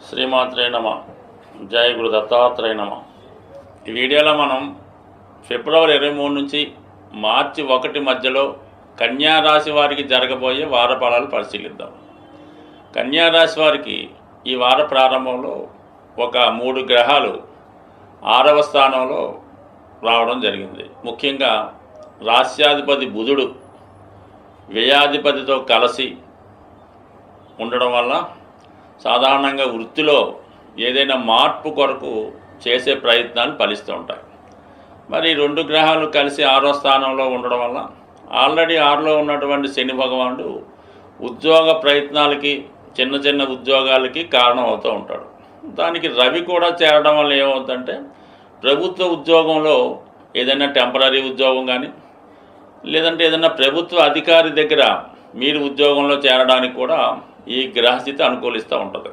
శ్రీమాత్రే నమ. జయ గురు దత్తాత్రేయ నమ. ఈ వీడియోలో మనం ఫిబ్రవరి 23 నుంచి మార్చి 1 మధ్యలో కన్యా రాశి వారికి జరగబోయే వార ఫలాలు పరిశీలిద్దాం. కన్యా రాశి వారికి ఈ వార ప్రారంభంలో ఒక 3 గ్రహాలు 6వ స్థానంలో రావడం జరిగింది. ముఖ్యంగా రాశ్యాధిపతి బుధుడు వ్యయాధిపతితో కలిసి ఉండడం వల్ల సాధారణంగా వృత్తిలో ఏదైనా మార్పు కొరకు చేసే ప్రయత్నాలు ఫలిస్తూ ఉంటాయి. మరి 2 గ్రహాలు కలిసి 6వ స్థానంలో ఉండడం వల్ల ఆల్రెడీ 6లో ఉన్నటువంటి శని భగవానుడు ఉద్యోగ ప్రయత్నాలకి చిన్న చిన్న ఉద్యోగాలకి కారణం అవుతూ ఉంటాడు. దానికి రవి కూడా చేరడం వల్ల ఏమవుతుందంటే ప్రభుత్వ ఉద్యోగంలో ఏదైనా టెంపరీ ఉద్యోగం కానీ లేదంటే ఏదైనా ప్రభుత్వ అధికారి దగ్గర మీరు ఉద్యోగంలో చేరడానికి కూడా ఈ గ్రహస్థితి అనుకూలిస్తూ ఉంటుంది.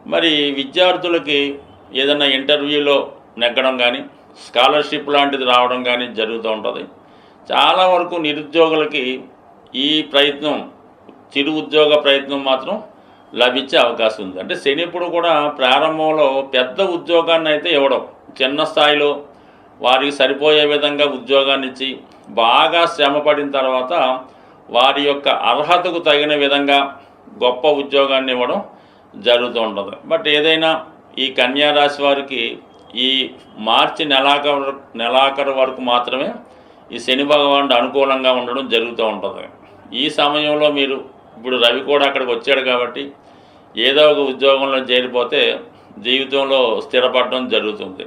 మరి విద్యార్థులకి ఏదైనా ఇంటర్వ్యూలో నెగ్గడం కానీ స్కాలర్షిప్ లాంటిది రావడం కానీ జరుగుతూ ఉంటుంది. చాలా వరకు నిరుద్యోగులకి ఈ ప్రయత్నం చిరు ఉద్యోగ ప్రయత్నం మాత్రం లభించే అవకాశం ఉంది. అంటే శని ఇప్పుడు కూడా ప్రారంభంలో పెద్ద ఉద్యోగాన్ని అయితే ఇవ్వడం, చిన్న స్థాయిలో వారికి సరిపోయే విధంగా ఉద్యోగాన్ని ఇచ్చి బాగా శ్రమ పడిన తర్వాత వారి యొక్క అర్హతకు తగిన విధంగా గొప్ప ఉద్యోగాన్ని ఇవ్వడం జరుగుతూ ఉంటుంది. బట్ ఏదైనా ఈ కన్యా రాశి వారికి ఈ మార్చి నెలాఖరు వరకు మాత్రమే ఈ శని భగవానుడు అనుకూలంగా ఉండడం జరుగుతూ ఉంటుంది. ఈ సమయంలో మీరు ఇప్పుడు రవి కూడా అక్కడికి వచ్చాడు కాబట్టి ఏదో ఒక ఉద్యోగంలో చేరిపోతే జీవితంలో స్థిరపడడం జరుగుతుంది.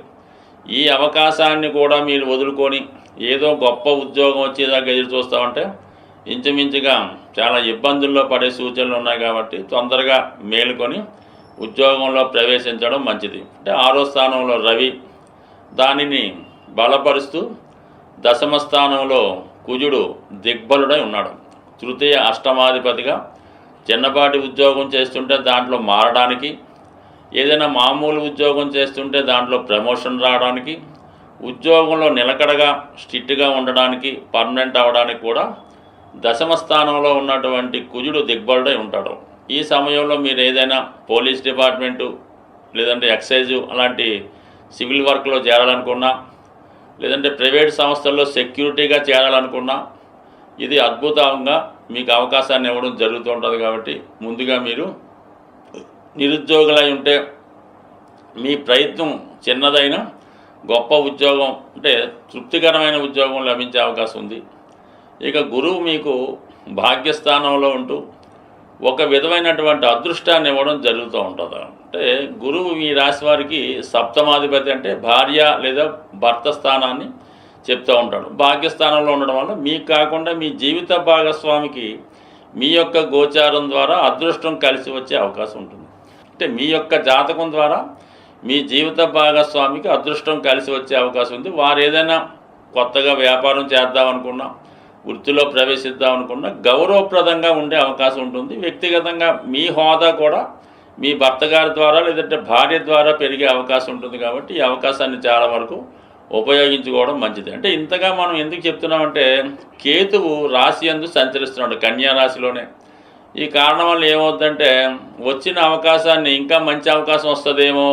ఈ అవకాశాన్ని కూడా మీరు వదులుకొని ఏదో గొప్ప ఉద్యోగం వచ్చేదాకా ఎదురు చూస్తామంటే ఇంచుమించుగా చాలా ఇబ్బందుల్లో పడే సూచనలు ఉన్నాయి. కాబట్టి తొందరగా మేలుకొని ఉద్యోగంలో ప్రవేశించడం మంచిది. అంటే 6వ స్థానంలో రవి దానిని బలపరుస్తూ 10వ స్థానంలో కుజుడు దిగ్బలుడై ఉన్నాడు. తృతీయ అష్టమాధిపతిగా చిన్నపాటి ఉద్యోగం చేస్తుంటే దాంట్లో మారడానికి, ఏదైనా మామూలు ఉద్యోగం చేస్తుంటే దాంట్లో ప్రమోషన్ రావడానికి, ఉద్యోగంలో నిలకడగా స్ట్రిక్ట్గా ఉండడానికి, పర్మనెంట్ అవ్వడానికి కూడా 10వ స్థానంలో ఉన్నటువంటి కుజుడు దిగ్బలుడై ఉంటాడు. ఈ సమయంలో మీరు ఏదైనా పోలీస్ డిపార్ట్మెంటు లేదంటే ఎక్సైజు అలాంటి సివిల్ వర్క్లో చేరాలనుకున్నా లేదంటే ప్రైవేట్ సంస్థల్లో సెక్యూరిటీగా చేరాలనుకున్నా ఇది అద్భుతంగా మీకు అవకాశాన్ని ఇవ్వడం జరుగుతూ ఉంటుంది. కాబట్టి ముందుగా మీరు నిరుద్యోగులై ఉంటే మీ ప్రయత్నం చిన్నదైన గొప్ప ఉద్యోగం అంటే తృప్తికరమైన ఉద్యోగం లభించే అవకాశం ఉంది. ఇక గురువు మీకు భాగ్యస్థానంలో ఉంటూ ఒక విధమైనటువంటి అదృష్టాన్ని ఇవ్వడం జరుగుతూ ఉంటుంది. అంటే గురువు ఈ రాశి వారికి సప్తమాధిపతి అంటే భార్య లేదా భర్త స్థానాన్ని చెప్తూ ఉంటాడు. భాగ్యస్థానంలో ఉండడం వల్ల మీకు కాకుండా మీ జీవిత భాగస్వామికి మీ యొక్క గోచారం ద్వారా అదృష్టం కలిసి వచ్చే అవకాశం ఉంటుంది. అంటే మీ యొక్క జాతకం ద్వారా మీ జీవిత భాగస్వామికి అదృష్టం కలిసి వచ్చే అవకాశం ఉంది. వారు ఏదైనా కొత్తగా వ్యాపారం చేద్దామనుకున్నా, వృత్తిలో ప్రవేశిద్దామనుకున్నా గౌరవప్రదంగా ఉండే అవకాశం ఉంటుంది. వ్యక్తిగతంగా మీ హోదా కూడా మీ భర్త గారి ద్వారా లేదంటే భార్య ద్వారా పెరిగే అవకాశం ఉంటుంది. కాబట్టి ఈ అవకాశాన్ని చాలా వరకు ఉపయోగించుకోవడం మంచిది. అంటే ఇంతగా మనం ఎందుకు చెప్తున్నామంటే కేతువు రాశి యందు సంచరిస్తున్నాడు కన్యా రాశిలోనే. ఈ కారణం వల్ల ఏమవుతుందంటే వచ్చిన అవకాశాన్ని ఇంకా మంచి అవకాశం వస్తుందేమో,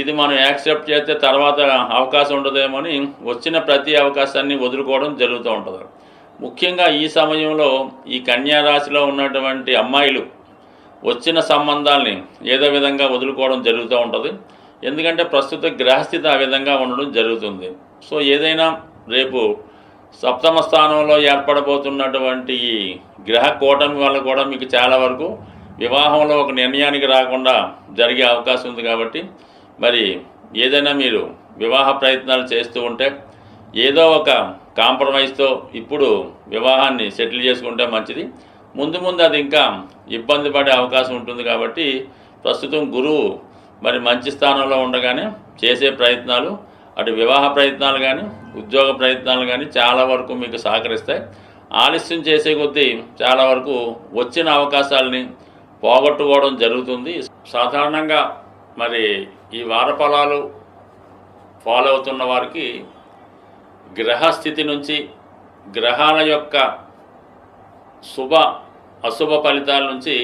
ఇది మనం యాక్సెప్ట్ చేస్తే తర్వాత అవకాశం ఉండదేమో అని వచ్చిన ప్రతి అవకాశాన్ని వదులుకోవడం జరుగుతూ ఉంటుంది. ముఖ్యంగా ఈ సమయంలో ఈ కన్యా రాశిలో ఉన్నటువంటి అమ్మాయిలు వచ్చిన సంబంధాలని ఏదో విధంగా వదులుకోవడం జరుగుతూ ఉంటుంది. ఎందుకంటే ప్రస్తుత గ్రహస్థితి ఆ విధంగా ఉండడం జరుగుతుంది. సో ఏదైనా రేపు 7వ స్థానంలో ఏర్పడబోతున్నటువంటి ఈ గ్రహ కూటమి వల్ల కూడా మీకు చాలా వరకు వివాహంలో ఒక నిర్ణయానికి రాకుండా జరిగే అవకాశం ఉంది. కాబట్టి మరి ఏదైనా మీరు వివాహ ప్రయత్నాలు చేస్తూ ఉంటే ఏదో ఒక కాంప్రమైజ్తో ఇప్పుడు వివాహాన్ని సెటిల్ చేసుకుంటే మంచిది. ముందు ముందు అది ఇంకా ఇబ్బంది పడే అవకాశం ఉంటుంది. కాబట్టి ప్రస్తుతం గురువు మరి మంచి స్థానంలో ఉండగానే చేసే ప్రయత్నాలు అటు వివాహ ప్రయత్నాలు కానీ ఉద్యోగ ప్రయత్నాలు కానీ చాలా వరకు మీకు సహకరిస్తాయి. ఆలస్యం చేసే కొద్దీ చాలా వరకు వచ్చిన అవకాశాలని పోగొట్టుకోవడం జరుగుతుంది. సాధారణంగా మరి ఈ వార ఫలాలు ఫాలో అవుతున్న వారికి గ్రహస్థితి నుంచి గ్రహాల యొక్క శుభ అశుభ ఫలితాల నుంచి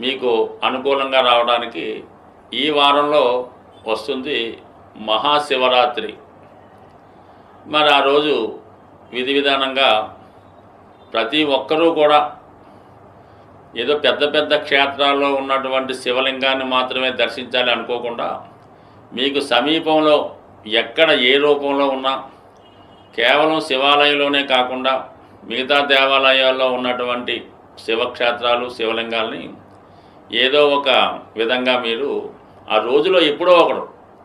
మీకు అనుకూలంగా రావడానికి ఈ వారంలో వస్తుంది మహాశివరాత్రి. మరి ఆ రోజు విధి విధానంగా ప్రతి ఒక్కరూ కూడా ఏదో పెద్ద పెద్ద క్షేత్రాల్లో ఉన్నటువంటి శివలింగాన్ని మాత్రమే దర్శించాలి అనుకోకుండా, మీకు సమీపంలో ఎక్కడ ఏ రూపంలో ఉన్నా కేవలం శివాలయంలోనే కాకుండా మిగతా దేవాలయాల్లో ఉన్నటువంటి శివక్షేత్రాలు శివలింగాల్ని ఏదో ఒక విధంగా మీరు ఆ రోజులో ఎప్పుడో ఒకడు,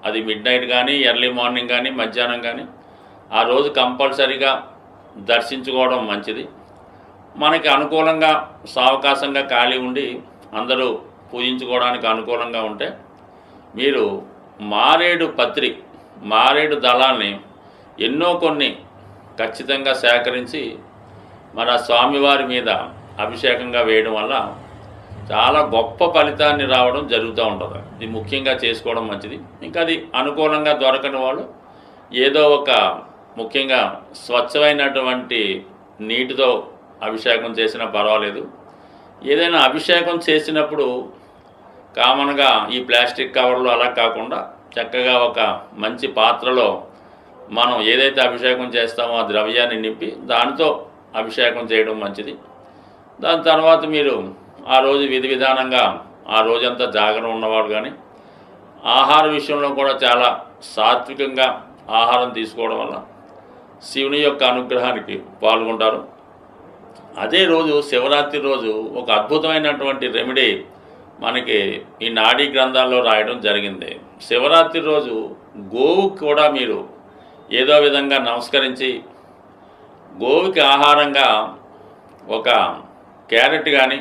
అది మిడ్ నైట్ కానీ ఎర్లీ మార్నింగ్ కానీ మధ్యాహ్నం కానీ ఆ రోజు కంపల్సరీగా దర్శించుకోవడం మంచిది. మనకి అనుకూలంగా సావకాశంగా ఖాళీ ఉండి అందరూ పూజించుకోవడానికి అనుకూలంగా ఉంటే మీరు మారేడు పత్రి, మారేడు దళాల్ని ఎన్నో కొన్ని ఖచ్చితంగా సేకరించి మన స్వామివారి మీద అభిషేకంగా వేయడం వల్ల చాలా గొప్ప ఫలితాన్ని రావడం జరుగుతూ ఉంటుంది. ఇది ముఖ్యంగా చేసుకోవడం మంచిది. ఇంకా అది అనుకూలంగా దొరకని వాళ్ళు ఏదో ఒక ముఖ్యంగా స్వచ్ఛమైనటువంటి నీటితో అభిషేకం చేసినా పర్వాలేదు. ఏదైనా అభిషేకం చేసినప్పుడు కామన్గా ఈ ప్లాస్టిక్ కవర్లు అలా కాకుండా చక్కగా ఒక మంచి పాత్రలో మనం ఏదైతే అభిషేకం చేస్తామో ఆ ద్రవ్యాన్ని నింపి దానితో అభిషేకం చేయడం మంచిది. దాని తర్వాత మీరు ఆ రోజు విధి విధానంగా ఆ రోజంతా జాగరణ ఉన్నవాడు కానీ ఆహార విషయంలో కూడా చాలా సాత్వికంగా ఆహారం తీసుకోవడం వల్ల శివుని యొక్క అనుగ్రహానికి పాల్గొంటారు. అదే రోజు శివరాత్రి రోజు ఒక అద్భుతమైనటువంటి రెమెడీ మనకి ఈ నాడీ గ్రంథాల్లో రాయడం జరిగింది. శివరాత్రి రోజు గోవుకి కూడా మీరు ఏదో విధంగా నమస్కరించి గోవుకి ఆహారంగా ఒక క్యారెట్ కానీ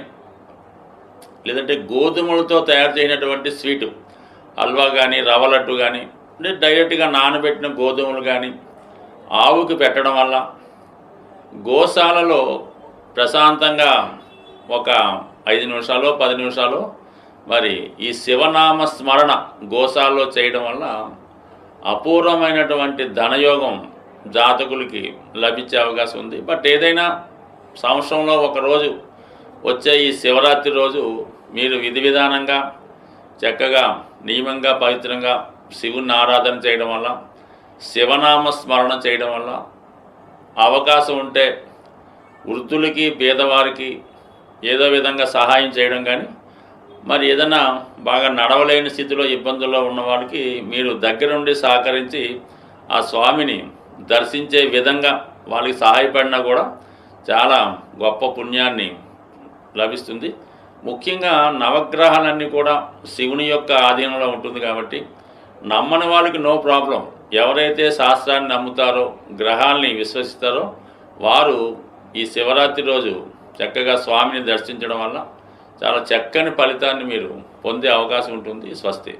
లేదంటే గోధుమలతో తయారు చేయనటువంటి స్వీటు హల్వా కానీ రవ్వ లడ్డు కానీ అంటే డైరెక్ట్గా నానబెట్టిన గోధుమలు కానీ ఆవుకి పెట్టడం వల్ల గోశాలలో ప్రశాంతంగా ఒక 5 నిమిషాలు 10 నిమిషాలు మరి ఈ శివనామ స్మరణ గోశాలలో చేయడం వల్ల అపూర్వమైనటువంటి ధనయోగం జాతకులకి లభించే అవకాశం ఉంది. బట్ ఏదైనా సంవత్సరంలో ఒకరోజు వచ్చే ఈ శివరాత్రి రోజు మీరు విధి విధానంగా చక్కగా నియమంగా పవిత్రంగా శివుని ఆరాధన చేయడం వల్ల శివనామ స్మరణ చేయడం వల్ల అవకాశం ఉంటే వృద్ధులకి పేదవారికి ఏదో విధంగా సహాయం చేయడం కానీ మరి ఏదైనా బాగా నడవలేని స్థితిలో ఇబ్బందుల్లో ఉన్న వాళ్ళకి మీరు దగ్గరుండి సహకరించి ఆ స్వామిని దర్శించే విధంగా వాళ్ళకి సహాయపడినా కూడా చాలా గొప్ప పుణ్యాన్ని లభిస్తుంది. ముఖ్యంగా నవగ్రహాలన్నీ కూడా శివుని యొక్క ఆధీనంలో ఉంటుంది కాబట్టి నమ్మని వాళ్ళకి నో ప్రాబ్లం. ఎవరైతే శాస్త్రాన్ని నమ్ముతారో గ్రహాల్ని విశ్వసిస్తారో వారు ఈ శివరాత్రి రోజు చక్కగా స్వామిని దర్శించడం వల్ల చాలా చక్కని ఫలితాన్ని మీరు పొందే అవకాశం ఉంటుంది. స్వస్తి.